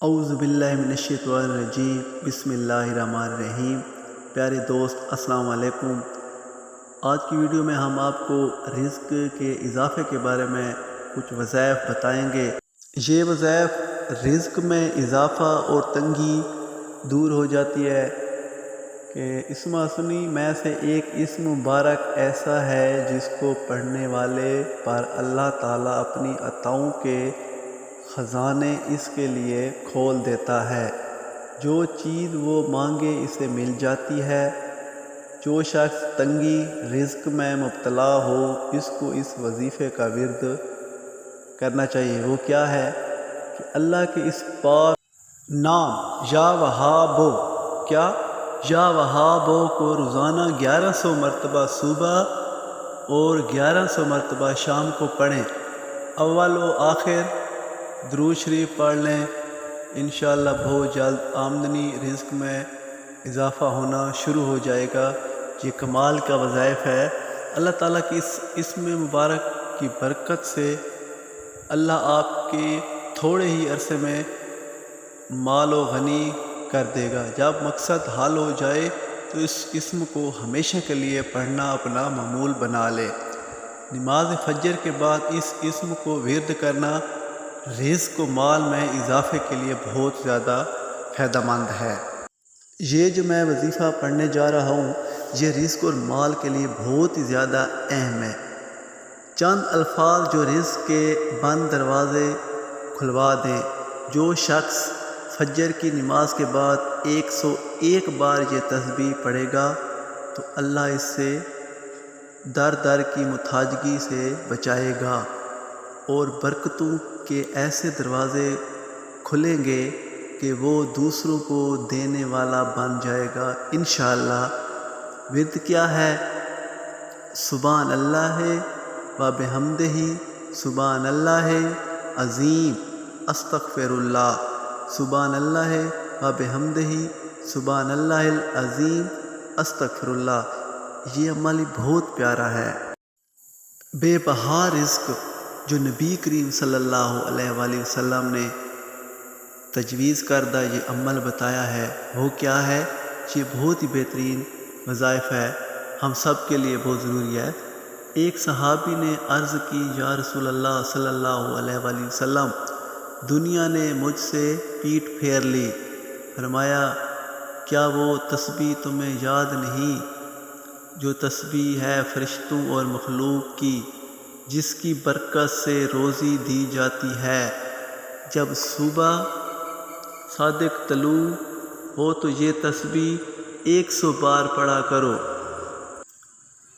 اعوذ باللہ من الشیطان الرجیم بسم اللہ الرحمن الرحیم۔ پیارے دوست السلام علیکم۔ آج کی ویڈیو میں ہم آپ کو رزق کے اضافے کے بارے میں کچھ وظائف بتائیں گے۔ یہ وظائف رزق میں اضافہ اور تنگی دور ہو جاتی ہے کہ اسم حسنی میں سے ایک اسم مبارک ایسا ہے جس کو پڑھنے والے پر اللہ تعالیٰ اپنی عطاؤں کے خزانے اس کے لیے کھول دیتا ہے۔ جو چیز وہ مانگے اسے مل جاتی ہے۔ جو شخص تنگی رزق میں مبتلا ہو اس کو اس وظیفے کا ورد کرنا چاہیے۔ وہ کیا ہے کہ اللہ کے اس پاک نام یا وہابو یا وہابو کو روزانہ 1100 مرتبہ صبح اور 1100 مرتبہ شام کو پڑھیں۔ اول و آخر درود شریف پڑھ لیں، انشاءاللہ بہت جلد آمدنی رزق میں اضافہ ہونا شروع ہو جائے گا۔ یہ کمال کا وظائف ہے۔ اللہ تعالیٰ کی اس اسم مبارک کی برکت سے اللہ آپ کے تھوڑے ہی عرصے میں مال و غنی کر دے گا۔ جب مقصد حل ہو جائے تو اس اسم کو ہمیشہ کے لیے پڑھنا اپنا معمول بنا لے۔ نماز فجر کے بعد اس اسم کو ورد کرنا رزق و مال میں اضافے کے لیے بہت زیادہ فائدہ مند ہے۔ یہ جو میں وظیفہ پڑھنے جا رہا ہوں یہ رزق اور مال کے لیے بہت ہی زیادہ اہم ہے۔ چند الفاظ جو رزق کے بند دروازے کھلوا دیں۔ جو شخص فجر کی نماز کے بعد 101 بار یہ تسبیح پڑھے گا تو اللہ اس سے در در کی محتاجگی سے بچائے گا اور برکتوں کے ایسے دروازے کھلیں گے کہ وہ دوسروں کو دینے والا بن جائے گا انشاءاللہ۔ ورد کیا ہے؟ سبحان اللہ و بحمدہ، سبحان اللہ عظیم، استغفر اللہ، سبحان اللہ و بحمدہ، سبحان اللہ العظیم، استغفر اللہ۔ یہ عمل بہت پیارا ہے۔ بے بہا رزق جو نبی کریم صلی اللہ علیہ وآلہ وسلم نے تجویز کردہ یہ عمل بتایا ہے وہ کیا ہے؟ یہ بہت ہی بہترین وظائف ہے، ہم سب کے لیے بہت ضروری ہے۔ ایک صحابی نے عرض کی، یا رسول اللہ صلی اللہ علیہ وآلہ وسلم، دنیا نے مجھ سے پیٹھ پھیر لی۔ فرمایا، کیا وہ تسبیح تمہیں یاد نہیں جو تسبیح ہے فرشتوں اور مخلوق کی، جس کی برکت سے روزی دی جاتی ہے؟ جب صبح صادق طلوع ہو تو یہ تسبیح 100 بار پڑھا کرو۔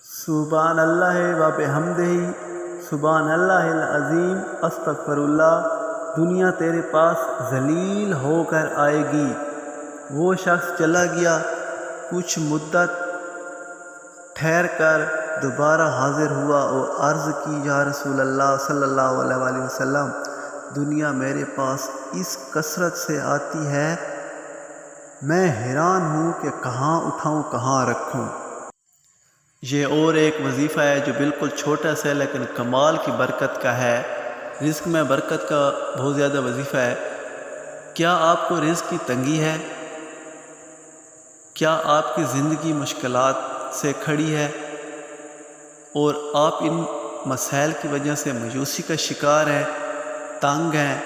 سبحان اللہ و بحمدہ، سبحان اللہ العظیم، استغفر اللہ۔ دنیا تیرے پاس ذلیل ہو کر آئے گی۔ وہ شخص چلا گیا، کچھ مدت ٹھہر کر دوبارہ حاضر ہوا اور عرض کی، یا رسول اللہ صلی اللہ علیہ وآلہ وسلم، دنیا میرے پاس اس کثرت سے آتی ہے، میں حیران ہوں کہ کہاں اٹھاؤں کہاں رکھوں۔ یہ اور ایک وظیفہ ہے جو بالکل چھوٹا سا ہے لیکن کمال کی برکت کا ہے۔ رزق میں برکت کا بہت زیادہ وظیفہ ہے۔ کیا آپ کو رزق کی تنگی ہے؟ کیا آپ کی زندگی مشکلات سے کھڑی ہے اور آپ ان مسائل کی وجہ سے مایوسی کا شکار ہیں، تنگ ہیں؟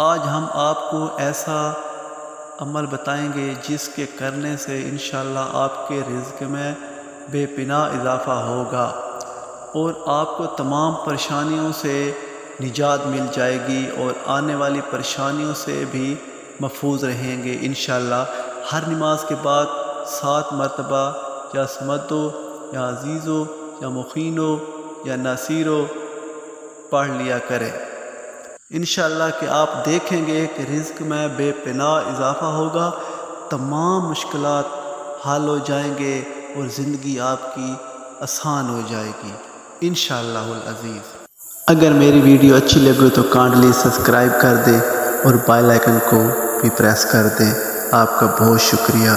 آج ہم آپ کو ایسا عمل بتائیں گے جس کے کرنے سے انشاءاللہ آپ کے رزق میں بے پناہ اضافہ ہوگا اور آپ کو تمام پریشانیوں سے نجات مل جائے گی اور آنے والی پریشانیوں سے بھی محفوظ رہیں گے انشاءاللہ۔ ہر نماز کے بعد 7 مرتبہ یا سمدو یا عزیزو یا مخینو یا ناصیرو پڑھ لیا کریں انشاءاللہ کہ آپ دیکھیں گے کہ رزق میں بے پناہ اضافہ ہوگا، تمام مشکلات حل ہو جائیں گے اور زندگی آپ کی آسان ہو جائے گی انشاءاللہ العزیز۔ اگر میری ویڈیو اچھی لگے تو کائنڈلی سبسکرائب کر دیں اور بیل آئیکن کو بھی پریس کر دیں۔ آپ کا بہت شکریہ۔